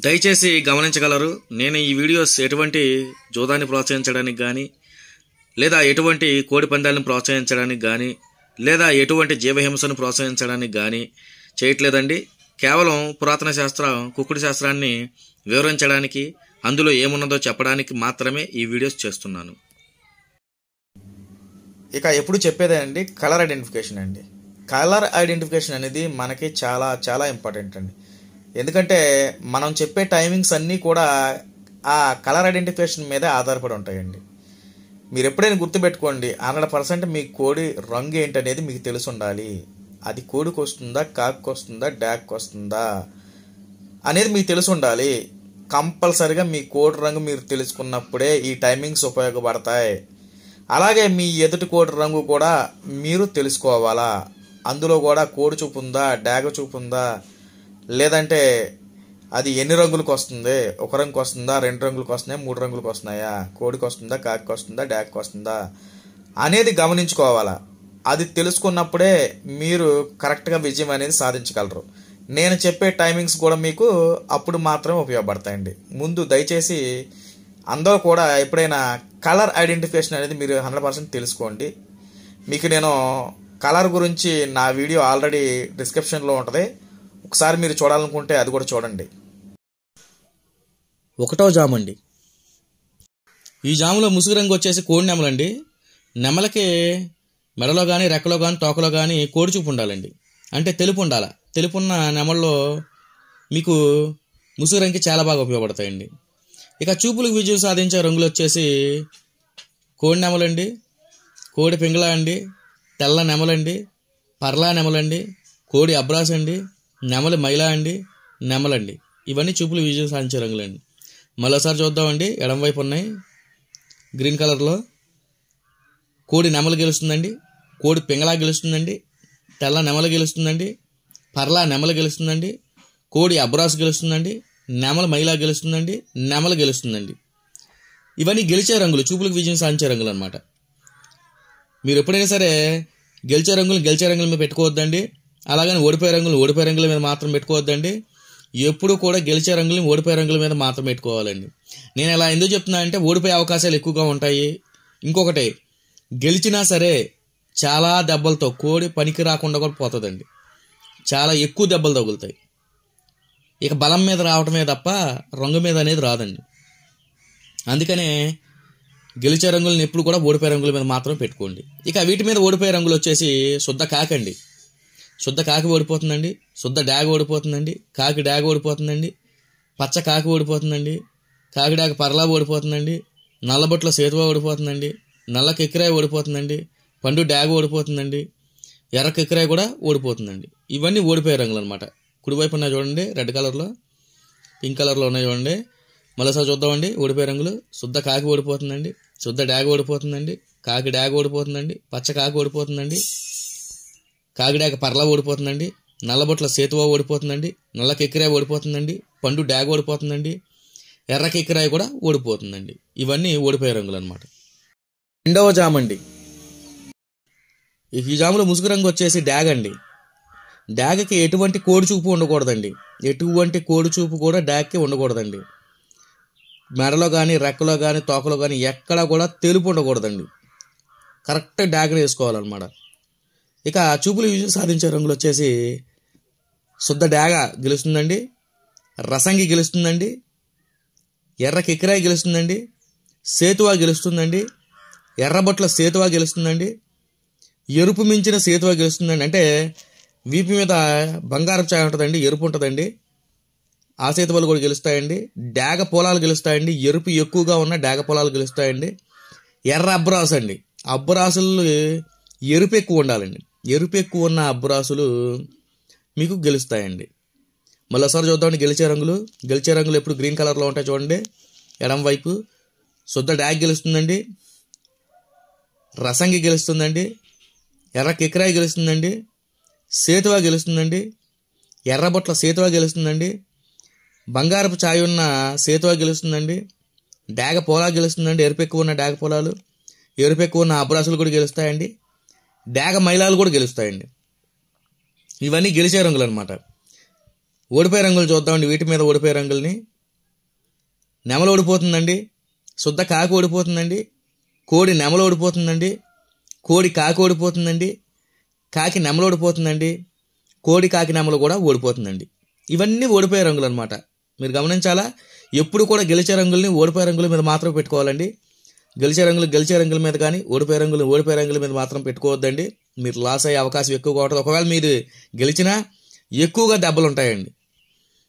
దయచేసి గమనించగలరు. నేను ఈ వీడియోస్ ఎటువంటి జూదాన్ని ప్రోత్సహించడానికి కానీ, లేదా ఎటువంటి కోడి పందాలను ప్రోత్సహించడానికి కానీ, లేదా ఎటువంటి జీవహింసను ప్రోత్సహించడానికి కానీ చేయట్లేదండి. కేవలం పురాతన శాస్త్రం కుక్కుడు శాస్త్రాన్ని వివరించడానికి, అందులో ఏమున్నదో చెప్పడానికి మాత్రమే ఈ వీడియోస్ చేస్తున్నాను. ఇక ఎప్పుడు చెప్పేదే అండి కలర్ ఐడెంటిఫికేషన్ అండి. కలర్ ఐడెంటిఫికేషన్ అనేది మనకి చాలా చాలా ఇంపార్టెంట్ అండి. ఎందుకంటే మనం చెప్పే టైమింగ్స్ అన్నీ కూడా ఆ కలర్ ఐడెంటిఫికేషన్ మీదే ఆధారపడి ఉంటాయండి. మీరు ఎప్పుడైనా గుర్తుపెట్టుకోండి, 100% మీ కోడి రంగు ఏంటనేది మీకు తెలిసి ఉండాలి. అది కోడికి వస్తుందా, కాకి వస్తుందా, డాక్కి వస్తుందా అనేది మీకు తెలిసి ఉండాలి. కంపల్సరిగా మీ కోడి రంగు మీరు తెలుసుకున్నప్పుడే ఈ టైమింగ్స్ ఉపయోగపడతాయి. అలాగే మీ ఎదుటి కోడి రంగు కూడా మీరు తెలుసుకోవాలా. అందులో కూడా కోడి చూపు ఉందా, డాగ చూపు ఉందా, లేదంటే అది ఎన్ని రంగులకు వస్తుంది, ఒక రంగుకి వస్తుందా, 2 రంగులకు వస్తున్నాయా, 3 రంగులకు వస్తున్నాయా, కోడికి వస్తుందా, కాకి వస్తుందా, డాక్కి వస్తుందా అనేది గమనించుకోవాలా. అది తెలుసుకున్నప్పుడే మీరు కరెక్ట్గా విజయం అనేది సాధించగలరు. నేను చెప్పే టైమింగ్స్ కూడా మీకు అప్పుడు మాత్రమే ఉపయోగపడతాయండి. ముందు దయచేసి అందరూ కూడా ఎప్పుడైనా కలర్ ఐడెంటిఫికేషన్ అనేది మీరు 100% తెలుసుకోండి. మీకు నేను కలర్ గురించి నా వీడియో ఆల్రెడీ డిస్క్రిప్షన్లో ఉంటుంది, ఒకసారి మీరు చూడాలనుకుంటే అది కూడా చూడండి. 1వ జాము అండి. ఈ జాములో ముసుగు రంగు వచ్చేసి కోడి నెమలండి. నెమలకి మెడలో కానీ, రెక్కలో కానీ, తోకలో కానీ కోడి చూపు ఉండాలండి. అంటే తెలుపు ఉండాలి. తెలుపున్న నెమల్లో మీకు ముసుగు రంగుకి చాలా బాగా ఉపయోగపడతాయండి. ఇక చూపులకు విజయం సాధించే రంగులు వచ్చేసి కోడి నెమలండి, కోడి పింగళ అండి, తెల్ల నెమలండి, పర్లా నెమలండి, కోడి అబ్రాస్ అండి, నెమలి మైలా అండి, నెమలండి. ఇవన్నీ చూపులు విజయం సాధించే రంగులండి. మరోసారి చూద్దామండి. ఎడం వైపు ఉన్నాయి గ్రీన్ కలర్లో. కోడి నెమలు గెలుస్తుందండి, కోడి పింగళా గెలుస్తుందండి, తెల్ల నెమలు గెలుస్తుందండి, పర్లా నెమలు గెలుస్తుందండి, కోడి అబ్రాస్ గెలుస్తుందండి, నెమల మైలా గెలుస్తుందండి, నెమలు గెలుస్తుందండి. ఇవన్నీ గెలిచే రంగులు, చూపులకు విజయం సాధించే రంగులు అనమాట. మీరు ఎప్పుడైనా సరే గెలిచే రంగుల మీద పెట్టుకోవద్దండి. అలాగని ఓడిపోయే రంగుల మీద మాత్రం పెట్టుకోవద్దండి. ఎప్పుడు కూడా గెలిచే రంగులు ఓడిపోయే రంగుల మీద మాత్రం పెట్టుకోవాలండి. నేను ఇలా ఎందుకు చెప్తున్నా అంటే ఓడిపోయే అవకాశాలు ఎక్కువగా ఉంటాయి. ఇంకొకటి, గెలిచినా సరే చాలా దెబ్బలతో కోడి పనికి రాకుండా కూడా పోతుందండి. చాలా ఎక్కువ దెబ్బలు తగులుతాయి. ఇక బలం మీద రావటమే తప్ప రంగు మీద అనేది రాదండి. అందుకనే గెలిచే రంగులను ఎప్పుడు కూడా ఓడిపోయే రంగుల మీద మాత్రం పెట్టుకోండి. ఇక వీటి మీద ఓడిపోయే రంగులు వచ్చేసి శుద్ధ కాకి అండి. శుద్ధ కాకి ఓడిపోతుందండి, శుద్ధ డాగ ఓడిపోతుందండి, కాకి డాగ ఓడిపోతుందండి, పచ్చ కాకి ఓడిపోతుందండి, కాకి డాగ పర్లా ఓడిపోతుందండి, నల్లబొట్ల సేతువ ఓడిపోతుందండి, నల్ల కెక్కిరాయ ఓడిపోతుందండి, పండు డాగ ఓడిపోతుందండి, ఎర్ర కెక్కిరాయ కూడా ఓడిపోతుందండి. ఇవన్నీ ఓడిపోయే రంగులు అనమాట. కుడివైపు ఉన్నాయి చూడండి, రెడ్ కలర్లో, పింక్ కలర్లో ఉన్నాయి చూడండి. మరోసారి చూద్దామండి. ఓడిపోయే రంగులు శుద్ధ కాకి ఓడిపోతుందండి, శుద్ధ డాగ ఓడిపోతుందండి, కాకి డాగ ఓడిపోతుందండి, పచ్చ కాకి ఓడిపోతుందండి, కాకి డాగ పర్లా ఓడిపోతుందండి, నల్లబొట్ల సేతువ ఓడిపోతుందండి, నల్ల కెక్కిరాయ ఓడిపోతుందండి, పండు డాగ ఓడిపోతుందండి, ఎర్ర కెక్కిరాయ కూడా ఓడిపోతుందండి. ఇవన్నీ ఓడిపోయే రంగులు అనమాట. 2వ జాము అండి. ఈ జాములో ముసుగు రంగు వచ్చేసి డాగ అండి. డాగకి ఎటువంటి కోడి చూపు ఉండకూడదండి. ఎటువంటి కోడి చూపు కూడా డాగ్కి ఉండకూడదండి. మెడలో కానీ, రెక్కలో కానీ, తోకలో కానీ ఎక్కడా కూడా తెలుపు ఉండకూడదండి. కరెక్ట్ డాగ్ని వేసుకోవాలన్నమాట. ఇక చూపులు విజయం సాధించే రంగులు వచ్చేసి శుద్ధ డాగ గెలుస్తుందండి, రసంగి గెలుస్తుందండి, ఎర్ర కిక్కిరాయి గెలుస్తుందండి, సేతువ గెలుస్తుందండి, ఎర్రబొట్ల సేతువ గెలుస్తుందండి, ఎరుపు మించిన సేతువ గెలుస్తుందండి. అంటే వీపు మీద బంగారం ఛాయ ఉంటుందండి, ఎరుపు ఉంటుందండి. ఆ సేతువలు కూడా గెలుస్తాయండి. డాగ పొలాలు గెలుస్తాయండి. ఎరుపు ఎక్కువగా ఉన్న డాగ పొలాలు గెలుస్తాయండి. ఎర్ర అబ్బరాసు అండి. అబ్బరాసులు ఎరుపు ఎక్కువ ఉండాలండి. ఎరుపు ఎక్కువ ఉన్న అబ్బరాసులు మీకు గెలుస్తాయండి. మరోసారి చూద్దామండి. గెలిచే రంగులు ఎప్పుడు గ్రీన్ కలర్లో ఉంటాయి చూడండి. ఎడం వైపు శుద్ధ డాగ్ గెలుస్తుందండి, రసంగి గెలుస్తుందండి, ఎర్ర కిక్కిరాయి గెలుస్తుందండి, సేతువ గెలుస్తుందండి, ఎర్రబొట్ల సేతువ గెలుస్తుందండి, బంగారపు ఛాయ ఉన్న సేతువ గెలుస్తుందండి, డాగ పోలా గెలుస్తుందండి. ఎరుపు ఎక్కువ ఉన్న డాగ పొలాలు, ఎరుపు ఎక్కువ ఉన్న అబ్రాసులు కూడా గెలుస్తాయండి. డాగ మైలాలు కూడా గెలుస్తాయండి. ఇవన్నీ గెలిచే రంగులు అనమాట. ఓడిపోయే రంగులు చూద్దామండి. వీటి మీద ఓడిపోయే రంగుల్ని నెమలు ఓడిపోతుందండి, శుద్ధ కాకి ఓడిపోతుందండి, కోడి నెమలు ఓడిపోతుందండి, కోడి కాకి ఓడిపోతుందండి, కాకి నెమలు ఓడిపోతుందండి, కోడి కాకి నెమలు కూడా ఓడిపోతుందండి. ఇవన్నీ ఓడిపోయే రంగులు అనమాట. మీరు గమనించాలా, ఎప్పుడు కూడా గెలిచే రంగుల్ని ఓడిపోయే రంగుల మీద మాత్రం పెట్టుకోవాలండి. గెలిచే రంగుల మీద కానీ ఓడిపోయే రంగుల మీద మాత్రం పెట్టుకోవద్దండి. మీరు లాస్ అయ్యే అవకాశం ఎక్కువగా ఉంటుంది. ఒకవేళ మీరు గెలిచినా ఎక్కువగా దెబ్బలు ఉంటాయండి,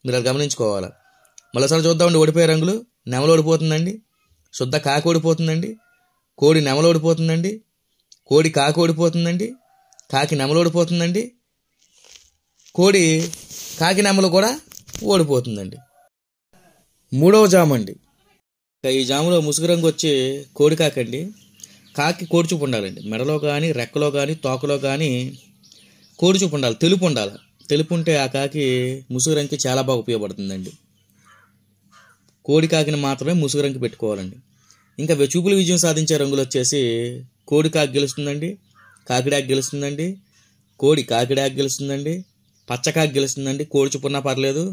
మీరు అది గమనించుకోవాలి. మరోసారి చూద్దామండి. ఓడిపోయే రంగులు: నెమలు ఓడిపోతుందండి, శుద్ధ కాకి ఓడిపోతుందండి, కోడి నెమలు ఓడిపోతుందండి, కోడి కాకి ఓడిపోతుందండి, కాకి నెమలు ఓడిపోతుందండి, కోడి కాకి నెమలు కూడా ఓడిపోతుందండి. మూడవ జాము అండి. ఈ జాములో ముసుగు రంగు వచ్చి కోడి కాకండి. కాకి కోడిచూపు ఉండాలండి. మెడలో కానీ, రెక్కలో కానీ, తోకలో కానీ కోడిచూపు ఉండాలి, తెలుపు ఉండాలి. తెలుపు ఉంటే ఆ కాకి ముసుగు రంగుకి చాలా బాగా ఉపయోగపడుతుందండి. కోడి కాకిని మాత్రమే ముసుగు రంగు పెట్టుకోవాలండి. ఇంకా చూపులు విజయం సాధించే రంగులు వచ్చేసి కోడి కాకి గెలుస్తుందండి, కాకిడాకి గెలుస్తుందండి, కోడి కాకిడాకి గెలుస్తుందండి, పచ్చకాకి గెలుస్తుందండి, కోడి చూపు ఉన్నా పర్లేదు,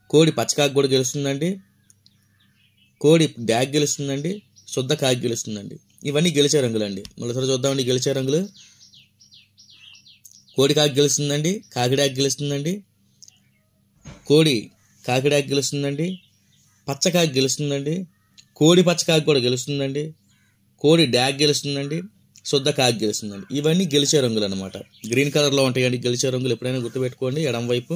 కోడి పచ్చకాకి కూడా గెలుస్తుందండి, కోడి డాగ్ గెలుస్తుందండి, శుద్ధ కాకి గెలుస్తుందండి. ఇవన్నీ గెలిచే రంగులండి. మరోసారి చూద్దామండి. గెలిచే రంగులు: కోడి కాకి గెలుస్తుందండి, కాకిడాకి గెలుస్తుందండి, కోడి కాకిడాకి గెలుస్తుందండి, పచ్చకాకి గెలుస్తుందండి, కోడి పచ్చకాకి కూడా గెలుస్తుందండి, కోడి డాగ్ గెలుస్తుందండి, శుద్ధ కాకి గెలుస్తుందండి. ఇవన్నీ గెలిచే రంగులు అనమాట. గ్రీన్ కలర్లో ఉంటాయండి గెలిచే రంగులు. ఎప్పుడైనా గుర్తుపెట్టుకోండి ఎడం వైపు.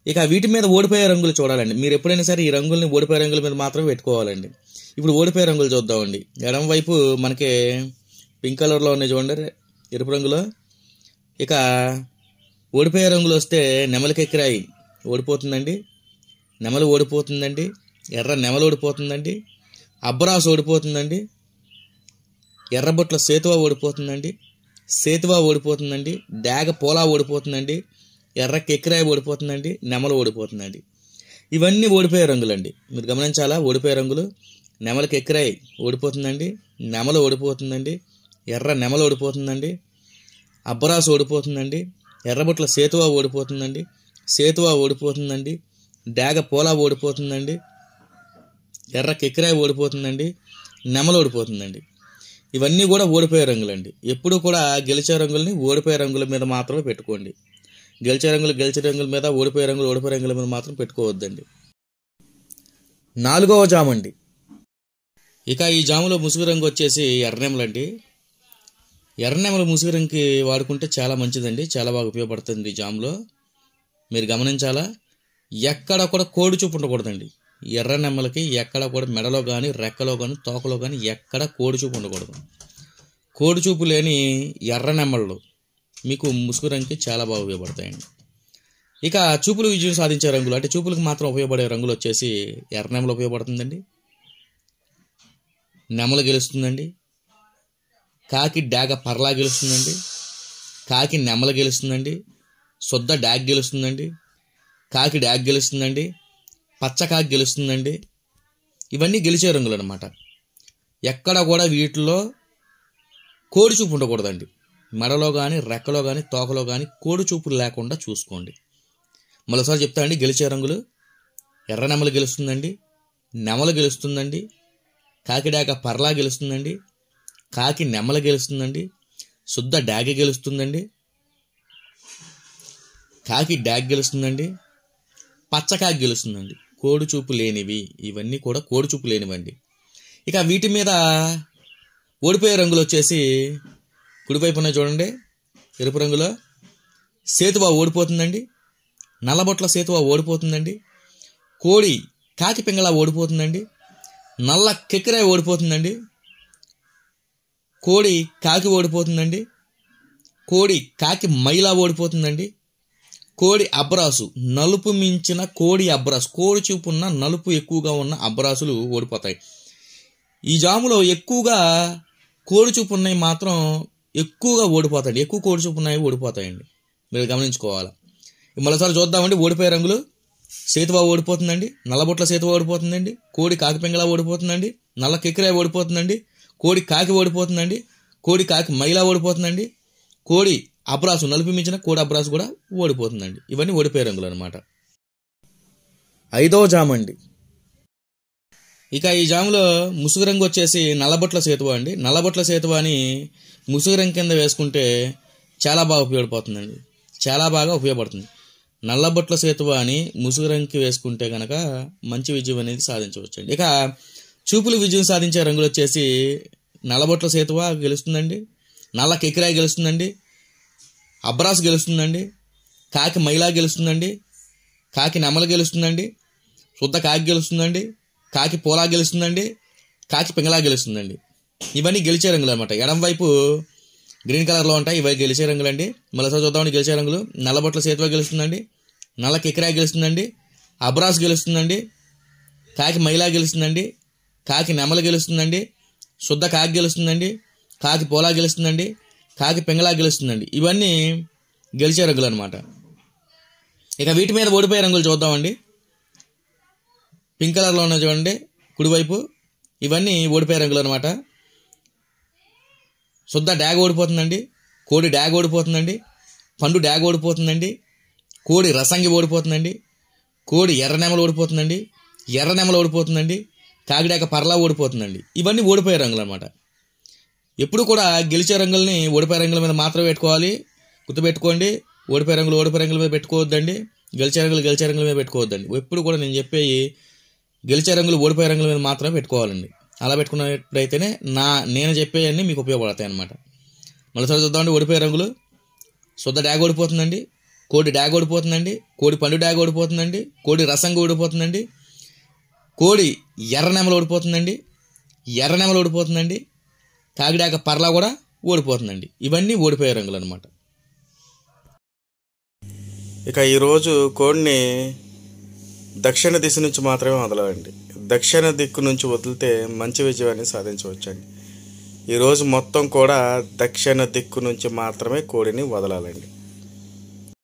ఇక వీటి మీద ఓడిపోయే రంగులు చూడాలండి. మీరు ఎప్పుడైనా సరే ఈ రంగుల్ని ఓడిపోయే రంగుల మీద మాత్రమే పెట్టుకోవాలండి. ఇప్పుడు ఓడిపోయే రంగులు చూద్దామండి. ఎడం వైపు మనకి పింక్ కలర్లో ఉన్నాయి చూడండి, ఎరుపు రంగులో. ఇక ఓడిపోయే రంగులు వస్తే నెమలికెక్కిరాయి ఓడిపోతుందండి, నెమలు ఓడిపోతుందండి, ఎర్ర నెమలు ఓడిపోతుందండి, అబ్బరాసు ఓడిపోతుందండి, ఎర్రబొట్ల సేతువ ఓడిపోతుందండి, సేతువ ఓడిపోతుందండి, డాగ పోలా ఓడిపోతుందండి, ఎర్ర కెక్కిరాయి ఓడిపోతుందండి, నెమలు ఓడిపోతుందండి. ఇవన్నీ ఓడిపోయే రంగులండి. మీరు గమనించాలా. ఓడిపోయే రంగులు: నెమలకి ఎక్కిరాయి ఓడిపోతుందండి, నెమలు ఓడిపోతుందండి, ఎర్ర నెమలు ఓడిపోతుందండి, అబ్బరాసు ఓడిపోతుందండి, ఎర్రబొట్ల సేతువ ఓడిపోతుందండి, సేతువ ఓడిపోతుందండి, డాగ పోలా ఓడిపోతుందండి, ఎర్ర కెక్కిరాయి ఓడిపోతుందండి, నెమలు ఓడిపోతుందండి. ఇవన్నీ కూడా ఓడిపోయే రంగులండి. ఎప్పుడు కూడా గెలిచే రంగుల్ని ఓడిపోయే రంగుల మీద మాత్రమే పెట్టుకోండి. గెలిచే రంగుల మీద, ఓడిపోయే రంగుల మీద మాత్రం పెట్టుకోవద్దండి. నాలుగవ జాము అండి. ఇక ఈ జాములో ముసుగు రంగు వచ్చేసి ఎర్రనెమలండి. ఎర్రనెమలు ముసుగు రంగుకి వాడుకుంటే చాలా మంచిదండి, చాలా బాగా ఉపయోగపడుతుంది ఈ జాములో. మీరు గమనించాలా, ఎక్కడ కూడా కోడి చూపు ఉండకూడదండి. ఎర్ర నెమ్మలకి ఎక్కడ కూడా మెడలో కానీ, రెక్కలో కానీ, తోకలో కానీ ఎక్కడ కోడి చూపు ఉండకూడదు. కోడి చూపు లేని ఎర్ర నెమ్మళ్ళు మీకు ముసుగు రంగుకి చాలా బాగా ఉపయోగపడతాయండి. ఇక చూపులు విజయం సాధించే రంగులు, అంటే చూపులకు మాత్రం ఉపయోగపడే రంగులు వచ్చేసి ఎర్ర నెమలు ఉపయోగపడుతుందండి, నెమలు గెలుస్తుందండి, కాకి డాగ పర్లా గెలుస్తుందండి, కాకి నెమల గెలుస్తుందండి, శుద్ధ డాగ్ గెలుస్తుందండి, కాకి డాగ్ గెలుస్తుందండి, పచ్చకాకి గెలుస్తుందండి. ఇవన్నీ గెలిచే రంగులు అనమాట. ఎక్కడ కూడా వీటిలో కోడి చూపు ఉండకూడదండి. మెడలో కానీ, రెక్కలో కానీ, తోకలో కానీ కోడి చూపులు లేకుండా చూసుకోండి. మరోసారి చెప్తా అండి. గెలిచే రంగులు: ఎర్ర నెమలు గెలుస్తుందండి, నెమలు గెలుస్తుందండి, కాకి డాగ పర్లా గెలుస్తుందండి, కాకి నెమల గెలుస్తుందండి, శుద్ధ డాగ గెలుస్తుందండి, కాకి డాగ్ గెలుస్తుందండి, పచ్చకాకి గెలుస్తుందండి. కోడి చూపు లేనివి, ఇవన్నీ కూడా కోడి చూపు లేనివండి. ఇక వీటి మీద ఓడిపోయే రంగులు వచ్చేసి కుడివైపున చూడండి, ఎరుపు రంగులో సేతువ ఓడిపోతుందండి, నల్లబొట్ల సేతువ ఓడిపోతుందండి, కోడి కాకి పింగళ ఓడిపోతుందండి, నల్ల కెక్కిరాయి ఓడిపోతుందండి, కోడి కాకి ఓడిపోతుందండి, కోడి కాకి మైలా ఓడిపోతుందండి, కోడి అబ్బరాసు నలుపు మించిన కోడి అబ్బరాసు, కోడి చూపు ఉన్న నలుపు ఎక్కువగా ఉన్న అబ్బరాసులు ఓడిపోతాయి. ఈ జాములో ఎక్కువగా కోడి చూపు ఉన్నాయి మాత్రం ఎక్కువగా ఓడిపోతాయండి. ఎక్కువ కోడి చూపు ఉన్నాయి ఓడిపోతాయండి, మీరు గమనించుకోవాలి. మరోసారి చూద్దామండి. ఓడిపోయే రంగులు: సేతువ ఓడిపోతుందండి, నల్లబొట్ల సేతువ ఓడిపోతుందండి, కోడి కాకి పింగళ ఓడిపోతుందండి, నల్ల కెక్కిరాయి ఓడిపోతుందండి, కోడి కాకి ఓడిపోతుందండి, కోడి కాకి మైలా ఓడిపోతుందండి, కోడి అబ్రాసు నలుపు మించిన కోడి అబ్రాసు కూడా ఓడిపోతుందండి. ఇవన్నీ ఓడిపోయే రంగులు అనమాట. ఐదవ జాము అండి. ఇక ఈ జాములో ముసుగు రంగు వచ్చేసి నల్లబొట్ల సేతువ అండి. నల్లబొట్ల సేతువ అని ముసుగు రంగు కింద వేసుకుంటే చాలా బాగా ఉపయోగపడుతుందండి, చాలా బాగా ఉపయోగపడుతుంది. నల్లబొట్ల సేతువ అని ముసుగు రంగుకి వేసుకుంటే కనుక మంచి విజయం అనేది సాధించవచ్చండి. ఇక చూపులు విజయం సాధించే రంగులు వచ్చేసి నల్లబొట్ల సేతువ గెలుస్తుందండి, నల్ల కెకిరాయి గెలుస్తుందండి, అబ్రాస్ గెలుస్తుందండి, కాకి మైలా గెలుస్తుందండి, కాకి నెమల గెలుస్తుందండి, శుద్ధ కాకి గెలుస్తుందండి, కాకి పోలా గెలుస్తుందండి, కాకి పింగళా గెలుస్తుందండి. ఇవన్నీ గెలిచే రంగులు అనమాట. ఎడం వైపు గ్రీన్ కలర్లో ఉంటాయి, ఇవి గెలిచే రంగులండి. మరోసారి చూద్దామండి గెలిచే రంగులు. నల్లబొట్ల సేతువ గెలుస్తుందండి, నల్ల కిక్కిరాయి గెలుస్తుందండి, అబ్రాస్ గెలుస్తుందండి, కాకి మైలా గెలుస్తుందండి, కాకి నెమల గెలుస్తుందండి, శుద్ధ కాకి గెలుస్తుందండి, కాకి పోలా గెలుస్తుందండి, కాకి పింగళా గెలుస్తుందండి. ఇవన్నీ గెలిచే రంగులు అనమాట. ఇక వీటి మీద ఓడిపోయే రంగులు చూద్దామండి. పింక్ కలర్లో ఉన్న చూడండి కుడివైపు, ఇవన్నీ ఓడిపోయే రంగులు అనమాట. శుద్ధ డ్యాగ్ ఓడిపోతుందండి, కోడి డ్యాగ్ ఓడిపోతుందండి, పండు డ్యాగ్ ఓడిపోతుందండి, కోడి రసంగి ఓడిపోతుందండి, కోడి ఎర్రనెమలు ఓడిపోతుందండి, ఎర్రనెమలు ఓడిపోతుందండి, కాకిడాక పర్లా ఓడిపోతుందండి. ఇవన్నీ ఓడిపోయే రంగులు అనమాట. ఎప్పుడు కూడా గెలిచే రంగుల్ని ఓడిపోయే రంగుల మీద మాత్రమే పెట్టుకోవాలి. గుర్తుపెట్టుకోండి, ఓడిపోయే రంగుల మీద పెట్టుకోవద్దండి, గెలిచే రంగుల మీద పెట్టుకోవద్దండి. ఎప్పుడు కూడా నేను చెప్పేవి గెలిచే రంగులు ఓడిపోయే రంగుల మీద మాత్రమే పెట్టుకోవాలండి. అలా పెట్టుకున్నప్పుడైతేనే నేను చెప్పేవన్నీ మీకు ఉపయోగపడతాయి అన్నమాట. మరోసారి చూద్దామండి. ఓడిపోయే రంగులు: శుద్ధ డ్యాగ్ ఓడిపోతుందండి, కోడి డ్యాగ్ ఓడిపోతుందండి, కోడి పండు డ్యాగ్ ఓడిపోతుందండి, కోడి రసంగా ఓడిపోతుందండి, కోడి ఎర్రనెమలు ఓడిపోతుందండి, ఎర్రనెమలు ఓడిపోతుందండి, కాకిడాక పర్లా కూడా ఓడిపోతుందండి. ఇవన్నీ ఓడిపోయే రంగులు అనమాట. ఇక ఈరోజు కోడిని దక్షిణ దిశ నుంచి మాత్రమే వదలాలండి. దక్షిణ దిక్కు నుంచి వదిలితే మంచి విజయాన్ని సాధించవచ్చండి. ఈరోజు మొత్తం కూడా దక్షిణ దిక్కు నుంచి మాత్రమే కోడిని వదలాలండి.